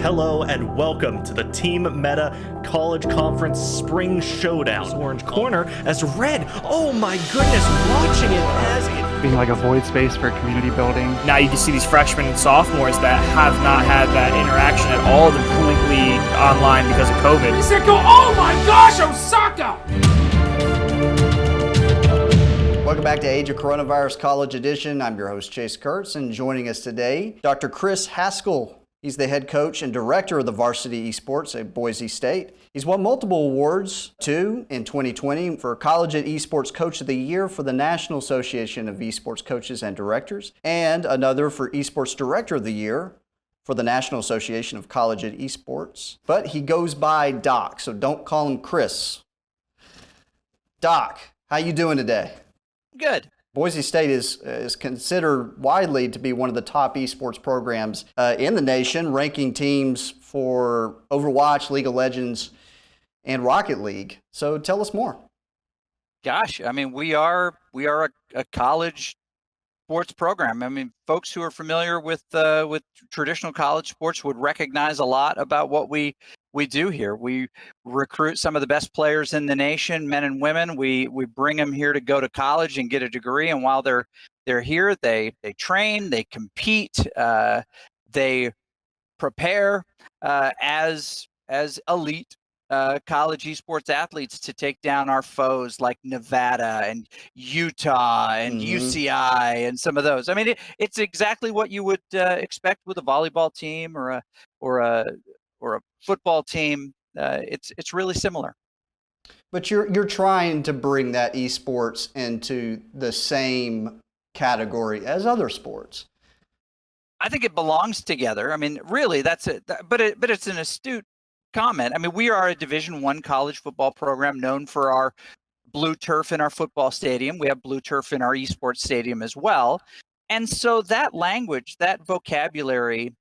Hello and welcome to the Team Meta College Conference Spring Showdown. Orange corner as red. Oh my goodness, watching it as it being like a void space for community building. Now you can see these freshmen and sophomores that have not had that interaction at all. They're completely online because of COVID. He said, "Go! Oh my gosh, Osaka!" Welcome back to Age of Coronavirus College Edition. I'm your host, Chase Kurtz, and joining us today, Dr. Chris Haskell. He's the head coach and director of the varsity esports at Boise State. He's won multiple awards, two in 2020 for Collegiate Esports Coach of the Year for the National Association of Esports Coaches and Directors, and another for Esports Director of the Year for the National Association of Collegiate Esports. But he goes by Doc, so don't call him Chris. Doc, how you doing today? Good. Boise State is considered widely to be one of the top esports programs in the nation, ranking teams for Overwatch, League of Legends, and Rocket League. So tell us more. Gosh, I mean, we are a college sports program. I mean, folks who are familiar with traditional college sports would recognize a lot about what we do here. We recruit some of the best players in the nation, men and women. We bring them here to go to college and get a degree. And while they're here, they train, they compete, they prepare as elite college esports athletes to take down our foes like Nevada and Utah and UCI and some of those. I mean, it's exactly what you would expect with a volleyball team or a football team. It's really similar. But you're trying to bring that esports into the same category as other sports. I think it belongs together. I mean, really, that's it. But it's an astute comment. I mean, we are a Division I college football program known for our blue turf in our football stadium. We have blue turf in our esports stadium as well. And so that language, that vocabulary,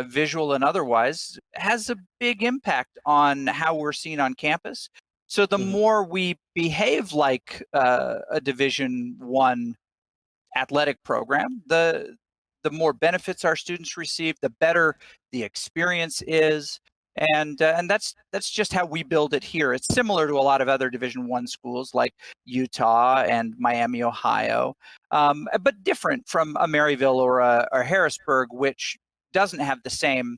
visual and otherwise, has a big impact on how we're seen on campus. So the more we behave like a Division I athletic program, the more benefits our students receive, the better the experience is. And that's just how we build it here. It's similar to a lot of other Division I schools like Utah and Miami, Ohio, but different from a Maryville or a Harrisburg, which doesn't have the same,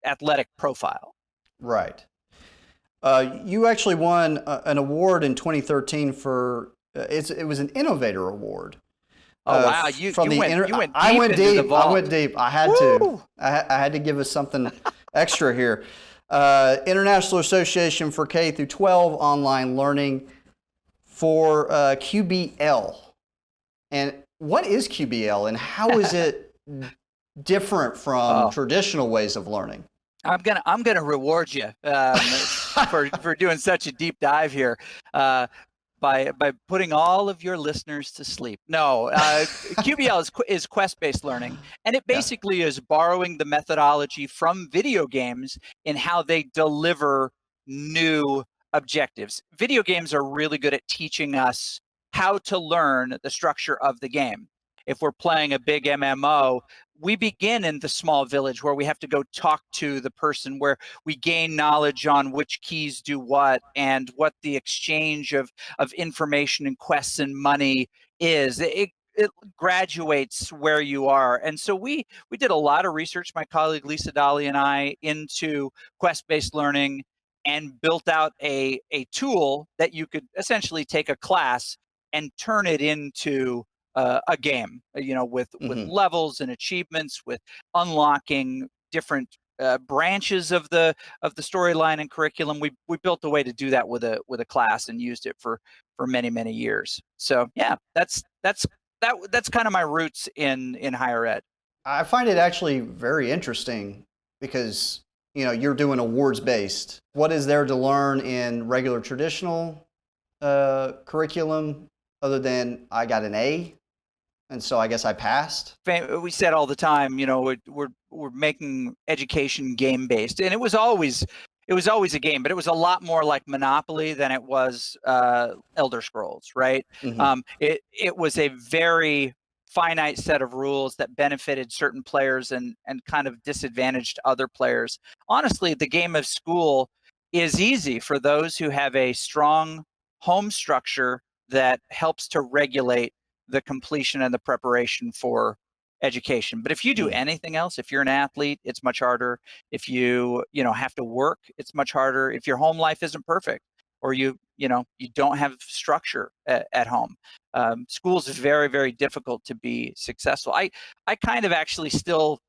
athletic profile. Right. You actually won an award in 2013 for it was an innovator award. Oh wow! You went deep into the vault. I went deep. I had to. I had to give us something extra here. International Association for K through 12 Online Learning for QBL. And what is QBL, and how is it different from traditional ways of learning? I'm gonna reward you for doing such a deep dive here. By putting all of your listeners to sleep. No, QBL is quest-based learning, and it basically is borrowing the methodology from video games in how they deliver new objectives. Video games are really good at teaching us how to learn the structure of the game. If we're playing a big MMO, we begin in the small village where we have to go talk to the person, where we gain knowledge on which keys do what and what the exchange of information and quests and money is. It graduates where you are. And so we did a lot of research, my colleague Lisa Dolly and I, into quest-based learning and built out a tool that you could essentially take a class and turn it into a game, with levels and achievements, with unlocking different branches of the storyline and curriculum. We built a way to do that with a class and used it for many years. So yeah, that's kind of my roots in higher ed. I find it actually very interesting because you're doing awards based. What is there to learn in regular traditional curriculum other than I got an A? And so I guess I passed. We said all the time, we're making education game based, and it was always a game, but it was a lot more like Monopoly than it was Elder Scrolls, right? It was a very finite set of rules that benefited certain players and kind of disadvantaged other players. Honestly, the game of school is easy for those who have a strong home structure that helps to regulate the completion and the preparation for education. But if you do anything else, if you're an athlete, it's much harder. If you have to work, it's much harder. If your home life isn't perfect, or you don't have structure at home, school's very, very difficult to be successful. I kind of actually still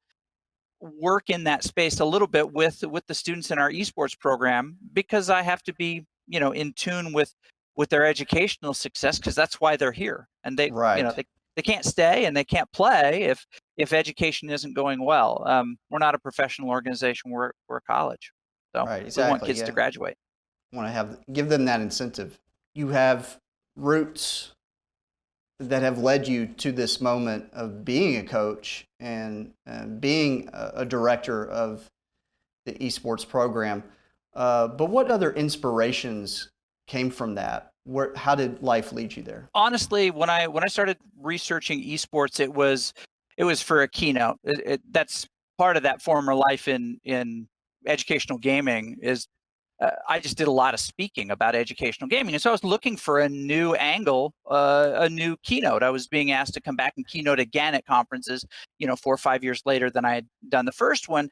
work in that space a little bit with the students in our esports program, because I have to be in tune with their educational success, because that's why they're here. And they they can't stay and they can't play if education isn't going well. We're not a professional organization, we're a college, so we want kids to graduate. Want to give them that incentive. You have roots that have led you to this moment of being a coach and being a director of the esports program. But what other inspirations came from that? How did life lead you there? Honestly, when I started researching esports, it was for a keynote. That's part of that former life in educational gaming is I just did a lot of speaking about educational gaming. And so I was looking for a new angle, a new keynote. I was being asked to come back and keynote again at conferences, 4 or 5 years later than I had done the first one.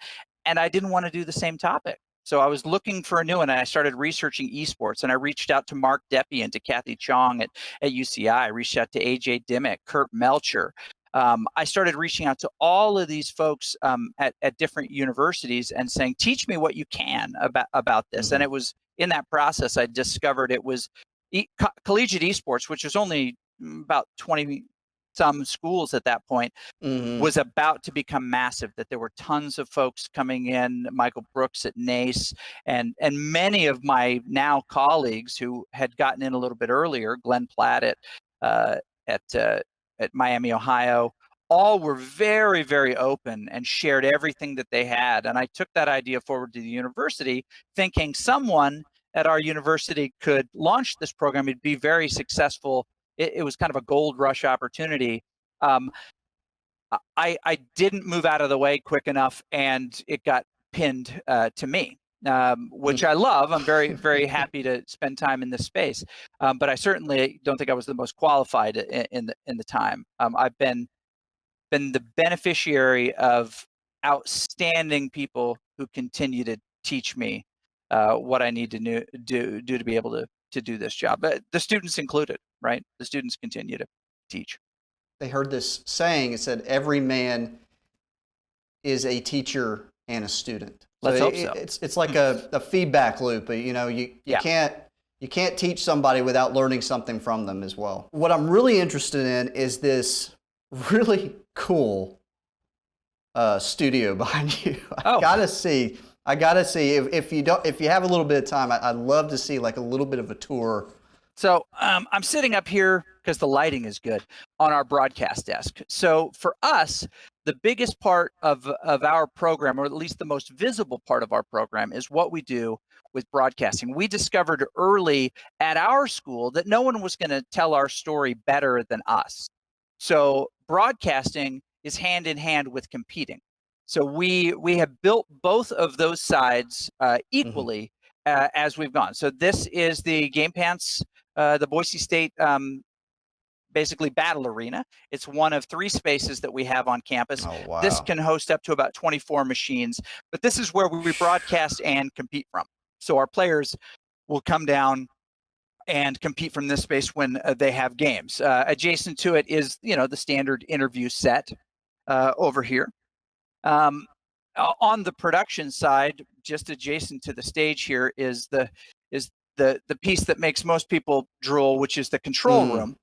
And I didn't want to do the same topic. So I was looking for a new one, and I started researching esports. And I reached out to Mark Deppy and to Kathy Chong at UCI. I reached out to AJ Dimmick, Kurt Melcher. I started reaching out to all of these folks at different universities and saying, teach me what you can about this. Mm-hmm. And it was in that process I discovered it was Collegiate Esports, which was only about 20 some schools at that point, was about to become massive, that there were tons of folks coming in, Michael Brooks at NACE, and many of my now colleagues who had gotten in a little bit earlier, Glenn Platt at Miami, Ohio, all were very, very open and shared everything that they had. And I took that idea forward to the university, thinking someone at our university could launch this program. It'd be very successful. It was kind of a gold rush opportunity. I didn't move out of the way quick enough, and it got pinned to me, which I love. I'm very, very happy to spend time in this space, but I certainly don't think I was the most qualified in the time. I've been the beneficiary of outstanding people who continue to teach me what I need to do to be able to do this job. But the students included, right? The students continue to teach. They heard this saying. It said, "Every man is a teacher and a student." Let's hope so. It's like a feedback loop. You can't teach somebody without learning something from them as well. What I'm really interested in is this really cool studio behind you. I gotta see. If you have a little bit of time, I'd love to see like a little bit of a tour. So I'm sitting up here because the lighting is good on our broadcast desk. So for us, the biggest part of our program, or at least the most visible part of our program, is what we do with broadcasting. We discovered early at our school that no one was going to tell our story better than us. So broadcasting is hand in hand with competing. So we have built both of those sides equally as we've gone. So this is the Game Pants, the Boise State basically battle arena. It's one of 3 spaces that we have on campus. Oh, wow. This can host up to about 24 machines, but this is where we broadcast and compete from. So our players will come down and compete from this space when they have games. Adjacent to it is, the standard interview set over here. On the production side, just adjacent to the stage here is the piece that makes most people drool, which is the control room.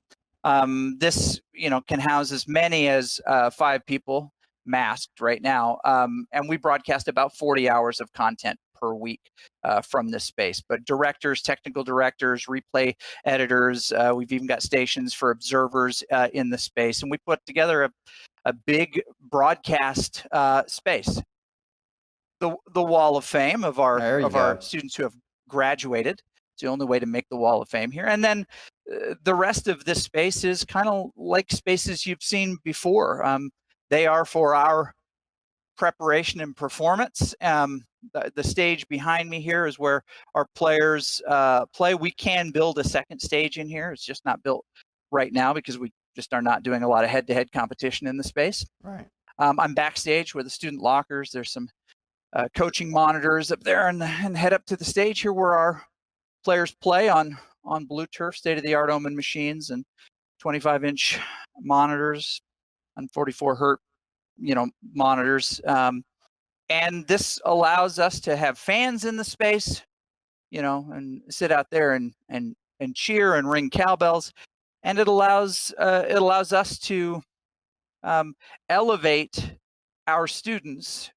This, can house as many as 5 people masked right now. And we broadcast about 40 hours of content per week from this space. But directors, technical directors, replay editors, we've even got stations for observers in the space. And we put together a big broadcast space. The wall of fame of our students who have graduated. It's the only way to make the wall of fame here. And then the rest of this space is kind of like spaces you've seen before. They are for our preparation and performance. The stage behind me here is where our players play. We can build a second stage in here. It's just not built right now because we just are not doing a lot of head-to-head competition in the space. Right. I'm backstage where the student lockers. There's some coaching monitors up there, and head up to the stage here where our players play on blue turf, state-of-the-art Omen machines and 25-inch monitors and 44 hertz, monitors. And this allows us to have fans in the space, and sit out there and cheer and ring cowbells. And it allows us to elevate our students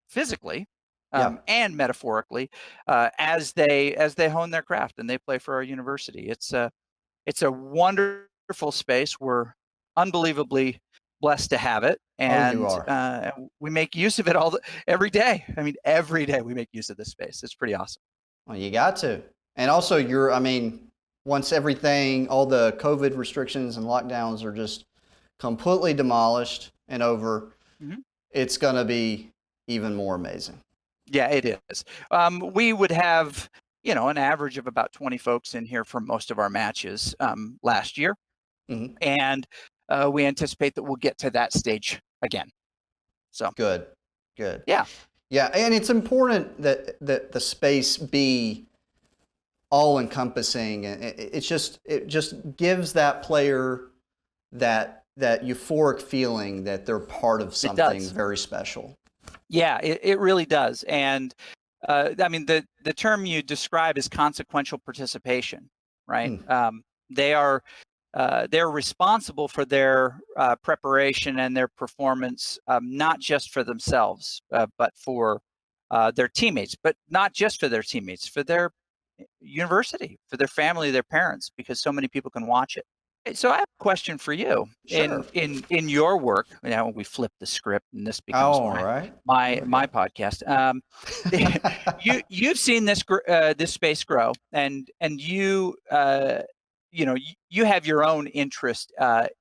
physically and metaphorically as they hone their craft and they play for our university. It's a wonderful space. We're unbelievably blessed to have it, and we make use of it every day. I mean, every day we make use of this space. It's pretty awesome. Well, you got to. And also once all the COVID restrictions and lockdowns are just completely demolished and over, it's going to be even more amazing. Yeah, it is. We would have, an average of about 20 folks in here for most of our matches last year. And we anticipate that we'll get to that stage again. So good. Yeah. And it's important that the space be all encompassing. It just gives that player that euphoric feeling that they're part of something very special. Yeah, it really does. And the term you describe is consequential participation, right? They're responsible for their preparation and their performance, not just for themselves, but for their teammates, but not just for their teammates, for their university, for their family, their parents, because so many people can watch it. So I have a question for you. Sure. In your work, we flip the script and this becomes my podcast. You've seen this space grow, and you you have your own interest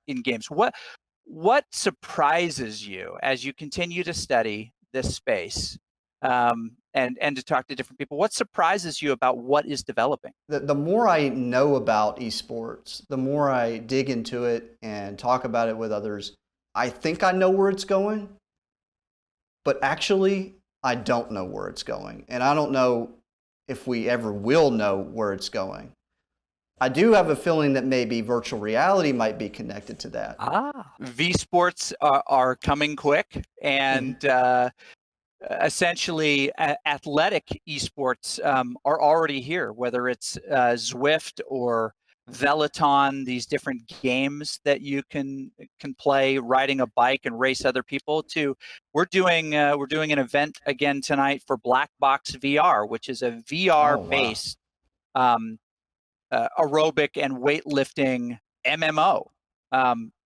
in games. What surprises you as you continue to study this space and to talk to different people? What surprises you about what is developing? The more I know about esports, the more I dig into it and talk about it with others, I think I know where it's going, but actually I don't know where it's going. And I don't know if we ever will know where it's going. I do have a feeling that maybe virtual reality might be connected to that. V sports are coming quick, and essentially athletic esports are already here, whether it's Zwift or Veloton, these different games that you can play riding a bike and race other people. We're doing an event again tonight for Black Box VR, which is a VR based aerobic and weightlifting MMO.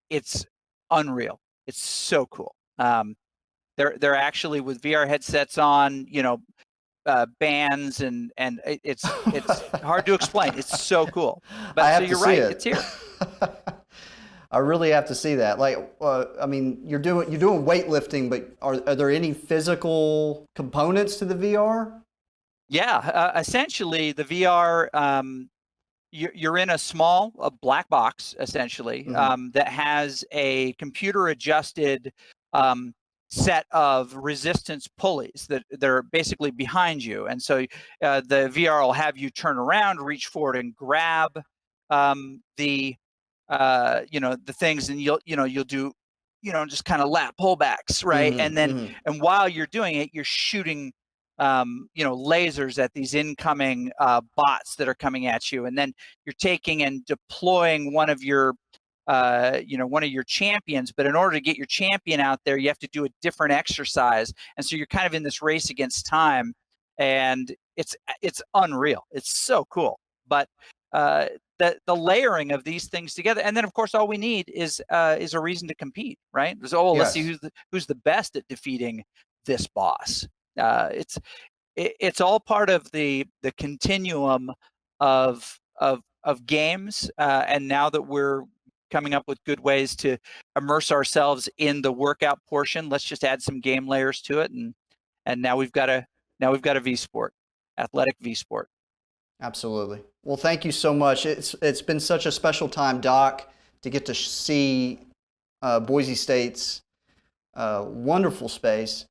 It's unreal. It's so cool. They're actually with VR headsets on, bands and it's hard to explain. It's so cool. But so you're right. It's here. I really have to see that. You're doing weightlifting, but are there any physical components to the VR? Yeah, essentially the VR. You're in a small black box, essentially, that has a computer-adjusted set of resistance pulleys that they're basically behind you, and so the VR will have you turn around, reach forward, and grab the things, and you'll do just kind of lat pullbacks, right? And then and while you're doing it, you're shooting lasers at these incoming bots that are coming at you, and then you're taking and deploying one of your champions. But in order to get your champion out there, you have to do a different exercise, and so you're kind of in this race against time, and it's unreal. It's so cool. But the layering of these things together, and then of course all we need is a reason to compete, right? Let's see who's the best at defeating this boss. It's all part of the continuum of of games, and now that we're coming up with good ways to immerse ourselves in the workout portion, let's just add some game layers to it, and now we've got a V sport, athletic V sport. Absolutely. Well, thank you so much. It's been such a special time, Doc, to get to see Boise State's wonderful space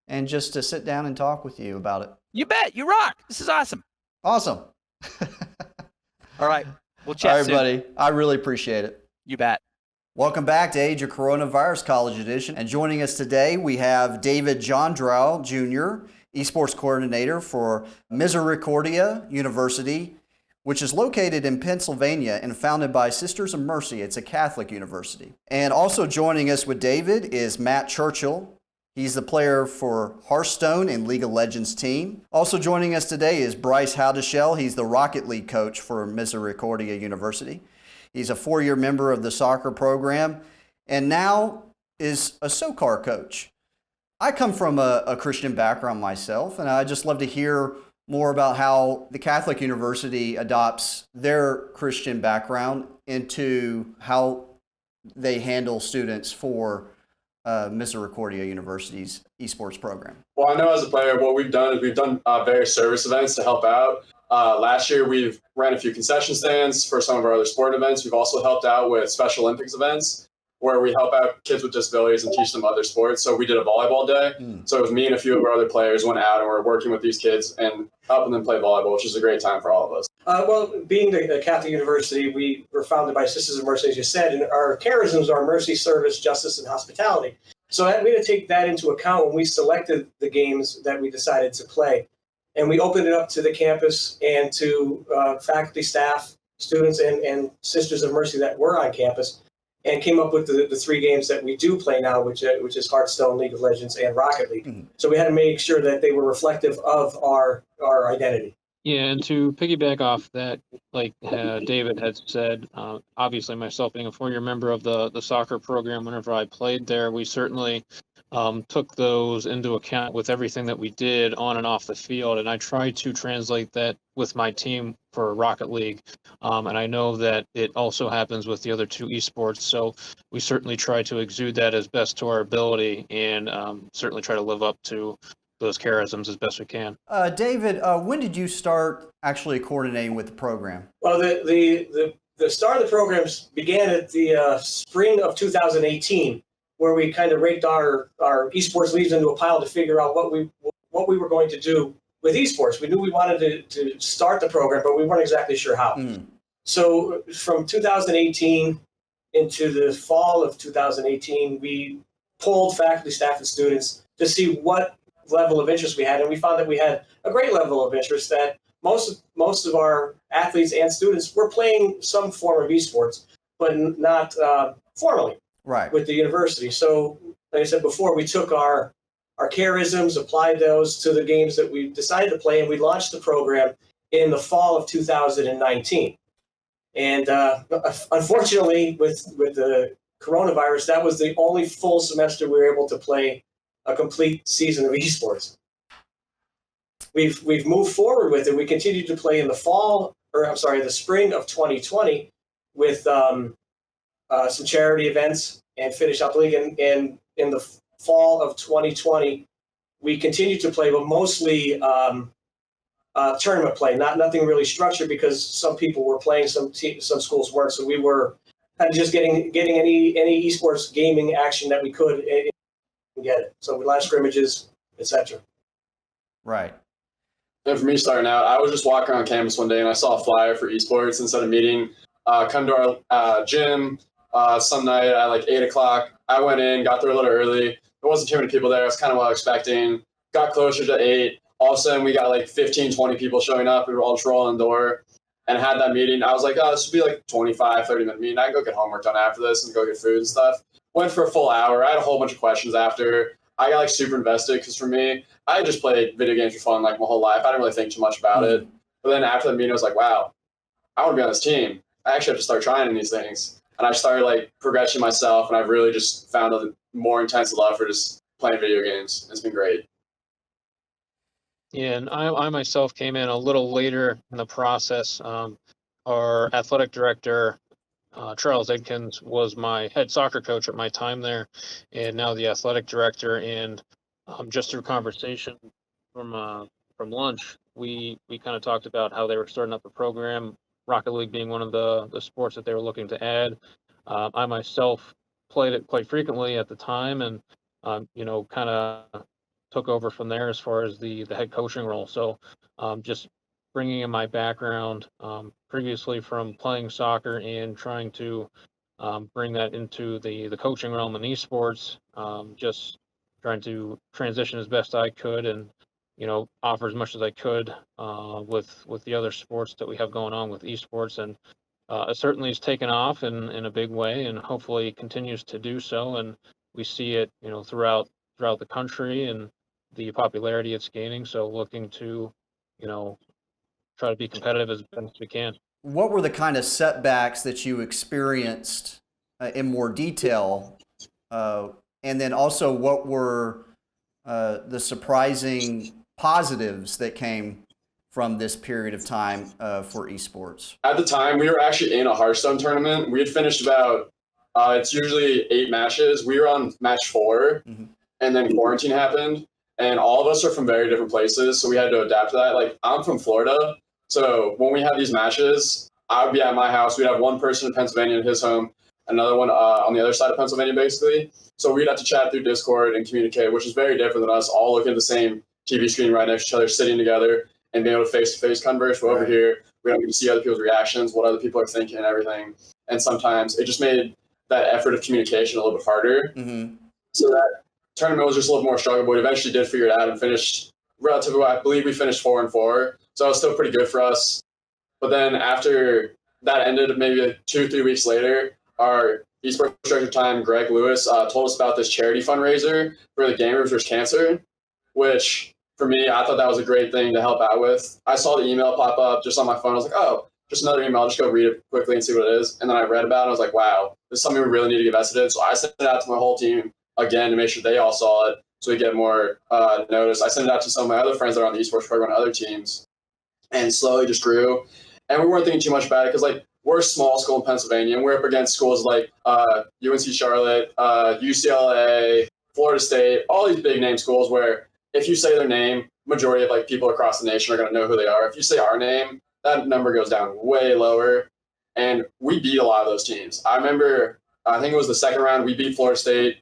and just to sit down and talk with you about it. You bet. You rock. This is awesome. Awesome. All right. We'll chat All right, soon. buddy. I really appreciate it. You bet. Welcome back to Age of Coronavirus College Edition. And joining us today, we have David Johndroe, Jr., Esports Coordinator for Misericordia University, which is located in Pennsylvania and founded by Sisters of Mercy. It's a Catholic university. And also joining us with David is Matt Churchill. He's the player for Hearthstone and League of Legends team. Also joining us today is Bryce Howard. He's the Rocket League coach for Misericordia University. He's a 4-year member of the soccer program and now is a SOCAR coach. I come from a Christian background myself, and I just love to hear more about how the Catholic University adopts their Christian background into how they handle students for Misericordia University's esports program. Well, I know as a player, what we've done is we've done various service events to help out. Last year, we've ran a few concession stands for some of our other sport events. We've also helped out with Special Olympics events where we help out kids with disabilities and teach them other sports. So we did a volleyball day. So it was me and a few of our other players went out and we're working with these kids and helping them play volleyball, which is a great time for all of us. Well, being the Catholic University, we were founded by Sisters of Mercy, as you said, and our charisms are mercy, service, justice, and hospitality. So we had to take that into account when we selected the games that we decided to play. And we opened it up to the campus and to faculty, staff, students, and Sisters of Mercy that were on campus, and came up with the 3 games that we do play now, which is Hearthstone, League of Legends, and Rocket League. Mm-hmm. So we had to make sure that they were reflective of our identity. Yeah, and to piggyback off that, like David had said, obviously myself being a 4-year member of the soccer program, whenever I played there, we certainly took those into account with everything that we did on and off the field, and I tried to translate that with my team for Rocket League, and I know that it also happens with the other 2 esports, so we certainly try to exude that as best to our ability, and certainly try to live up to those charisms as best we can. David, when did you start actually coordinating with the program? Well, the start of the programs began at the spring of 2018, where we kind of raked our esports leads into a pile to figure out what we were going to do with esports. We knew we wanted to start the program, but we weren't exactly sure how. So from 2018 into the fall of 2018, we polled faculty, staff, and students to see what level of interest we had, and we found that we had a great level of interest, that most of our athletes and students were playing some form of esports, but not formally. Right. With the university. So, like I said before, we took our charisms, applied those to the games that we decided to play, and we launched the program in the fall of 2019. And unfortunately, with the coronavirus, that was the only full semester we were able to play a complete season of esports. We've moved forward with it. We continued to play in the spring of 2020 with some charity events and finish up the league. And in the fall of 2020, we continued to play, but mostly tournament play, nothing really structured, because some people were playing, some schools weren't. So we were kind of just getting any esports gaming action that we could and get it. So we live scrimmages, etc. Right. And for me starting out, I was just walking around campus one day and I saw a flyer for esports and said a meeting. Come to our gym some night at like 8 o'clock. I went in, got there a little early. There wasn't too many people there. That's kind of what I was expecting. Got closer to 8. All of a sudden, we got like 15, 20 people showing up. We were all trolling the door and had that meeting. I was like, oh, this would be like 25, 30-minute meeting. I can go get homework done after this and go get food and stuff. Went for a full hour. I had a whole bunch of questions after. I got like super invested because for me, I just played video games for fun like my whole life. I didn't really think too much about it. But then after the meeting, I was like, wow, I want to be on this team. I actually have to start trying these things. And I started like progressing myself, and I've really just found a more intense love for just playing video games. It's been great. Yeah, and I myself came in a little later in the process. our athletic director, Charles Edkins, was my head soccer coach at my time there, and now the athletic director. And just through conversation from lunch, we kind of talked about how they were starting up a program, Rocket League being one of the sports that they were looking to add. I myself played it quite frequently at the time, and kind of took over from there as far as the head coaching role. So just bringing in my background previously from playing soccer and trying to bring that into the coaching realm in esports, just trying to transition as best I could and offer as much as I could with the other sports that we have going on with esports. And it certainly has taken off in a big way, and hopefully continues to do so. And we see it throughout the country and the popularity it's gaining. So looking to try to be competitive as best we can. What were the kind of setbacks that you experienced in more detail? And then also, what were the surprising positives that came from this period of time for esports? At the time, we were actually in a Hearthstone tournament. We had finished about, it's usually 8 matches. We were on match 4, and then quarantine happened. And all of us are from very different places, so we had to adapt to that. Like, I'm from Florida, so when we have these matches, I would be at my house. We'd have one person in Pennsylvania in his home, another one on the other side of Pennsylvania, basically. So we'd have to chat through Discord and communicate, which is very different than us all looking at the same TV screen right next to each other, sitting together and being able to face-to-face converse. But over here, we don't get to see other people's reactions, what other people are thinking and everything. And sometimes it just made that effort of communication a little bit harder. So that tournament was just a little more struggle, but we eventually did figure it out and finished relatively well. I believe we finished 4-4, so it was still pretty good for us. But then after that ended, maybe 2-3 weeks later, our esports director time, Greg Lewis, told us about this charity fundraiser for the Gamers vs. Cancer, which for me, I thought that was a great thing to help out with. I saw the email pop up just on my phone. I was like, oh, just another email. I'll just go read it quickly and see what it is. And then I read about it. I was like, wow, this is something we really need to get vested in. So I sent it out to my whole team again to make sure they all saw it so we get more notice. I sent it out to some of my other friends that are on the esports program on other teams, and slowly just grew. And we weren't thinking too much about it because, like, we're a small school in Pennsylvania, and we're up against schools like UNC Charlotte, UCLA, Florida State, all these big name schools where if you say their name, majority of like people across the nation are going to know who they are. If you say our name, that number goes down way lower. And we beat a lot of those teams. I remember, I think it was the second round, we beat Florida State.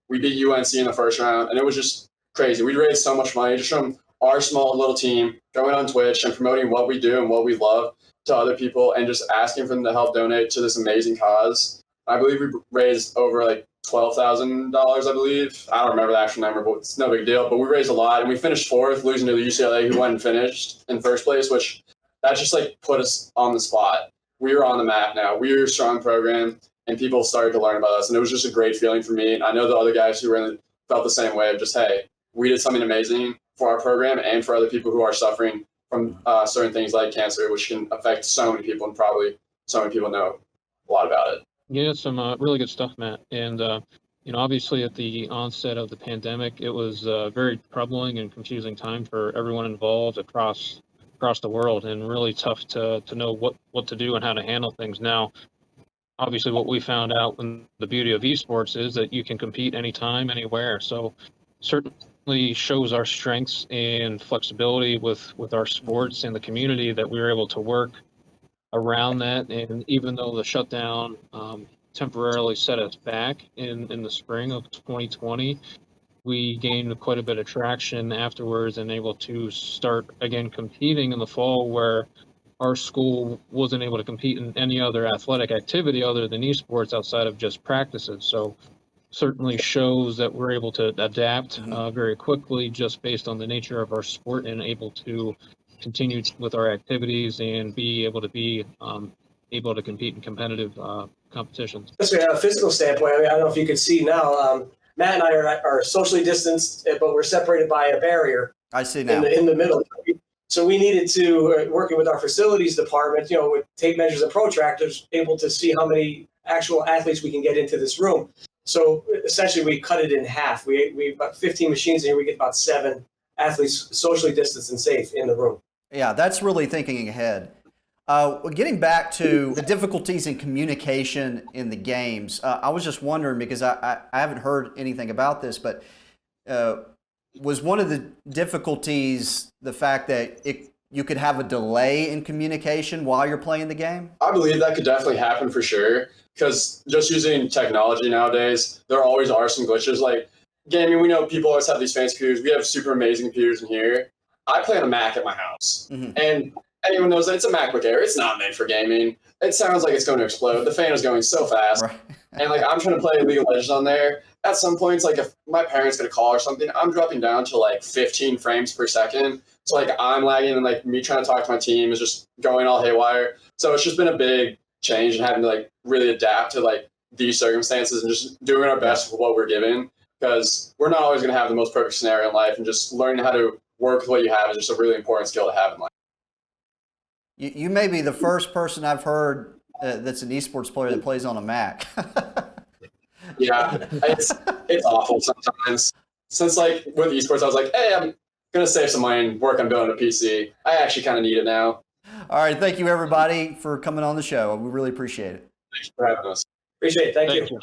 We beat UNC in the first round, and it was just crazy. We raised so much money just from our small little team going on Twitch and promoting what we do and what we love to other people and just asking for them to help donate to this amazing cause. I believe we raised over like $12,000, I believe. I don't remember the actual number, but it's no big deal. But we raised a lot, and we finished 4th, losing to the UCLA, who went and finished in first place, which that just like put us on the spot. We were on the map now. We were a strong program, and people started to learn about us, and it was just a great feeling for me. And I know the other guys who were in it felt the same way of just, hey, we did something amazing for our program and for other people who are suffering from certain things like cancer, which can affect so many people, and probably so many people know a lot about it. Yeah, some really good stuff, Matt. And, obviously at the onset of the pandemic, it was a very troubling and confusing time for everyone involved across the world, and really tough to know what to do and how to handle things. Now, obviously what we found out, and the beauty of esports is that you can compete anytime, anywhere. So certainly shows our strengths and flexibility with our sports and the community that we were able to work around that. And even though the shutdown temporarily set us back in the spring of 2020, we gained quite a bit of traction afterwards and able to start again competing in the fall, where our school wasn't able to compete in any other athletic activity other than esports outside of just practices. So certainly shows that we're able to adapt very quickly just based on the nature of our sport, and able to continue with our activities and be able to compete in competitive competitions. From a physical standpoint, I don't know if you can see now, Matt and I are socially distanced, but we're separated by a barrier. I see now. In the middle. So we needed to, working with our facilities department, with tape measures and protractors, able to see how many actual athletes we can get into this room. So essentially we cut it in half. We about 15 machines in here, we get about 7 athletes socially distanced and safe in the room. Yeah, that's really thinking ahead. Getting back to the difficulties in communication in the games, I was just wondering, because I haven't heard anything about this, but was one of the difficulties the fact that you could have a delay in communication while you're playing the game? I believe that could definitely happen for sure, because just using technology nowadays, there always are some glitches. Like gaming, we know people always have these fancy computers. We have super amazing computers in here. I play on a Mac at my house, and anyone knows that it's a MacBook Air. It's not made for gaming. It sounds like it's going to explode. The fan is going so fast. Right. And like I'm trying to play League of Legends on there. At some points, like if my parents get a call or something, I'm dropping down to like 15 frames per second. So like I'm lagging, and like me trying to talk to my team is just going all haywire. So it's just been a big change and having to like really adapt to like these circumstances and just doing our best with what we're given, because we're not always going to have the most perfect scenario in life, and just learning how to work with what you have is just a really important skill to have in life. You may be the first person I've heard that's an esports player that plays on a Mac. Yeah, it's awful sometimes. Since like with esports, I was like, hey, I'm gonna save some money and work on building a PC. I actually kind of need it now. All right, thank you everybody for coming on the show. We really appreciate it. Thanks for having us. Appreciate it. Thank you.